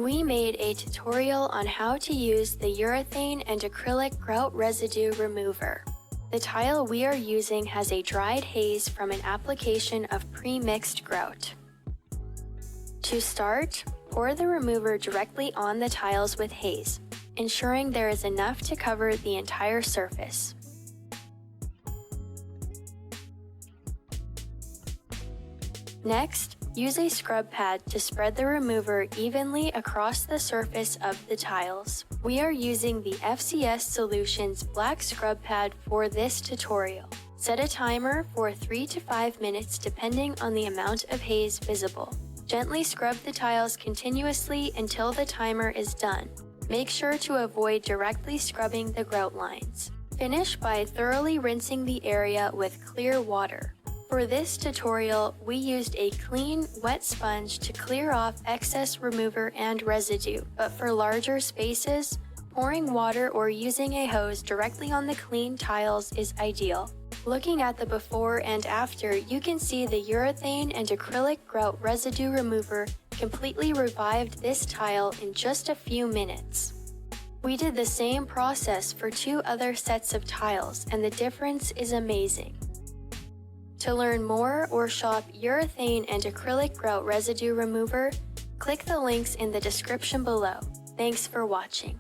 We made a tutorial on how to use the Urethane and Acrylic Grout Residue Remover. The tile we are using has a dried haze from an application of premixed grout. To start, pour the remover directly on the tiles with haze, ensuring there is enough to cover the entire surface. Next, use a scrub pad to spread the remover evenly across the surface of the tiles. We are using the FCS Solutions black scrub pad for this tutorial. Set a timer for 3 to 5 minutes depending on the amount of haze visible. Gently scrub the tiles continuously until the timer is done. Make sure to avoid directly scrubbing the grout lines. Finish by thoroughly rinsing the area with clear water. For this tutorial, we used a clean, wet sponge to clear off excess remover and residue, but for larger spaces, pouring water or using a hose directly on the clean tiles is ideal. Looking at the before and after, you can see the Urethane and Acrylic Grout Residue Remover completely revived this tile in just a few minutes. We did the same process for 2 other sets of tiles, and the difference is amazing. To learn more or shop Urethane and Acrylic Grout Residue Remover, click the links in the description below. Thanks for watching.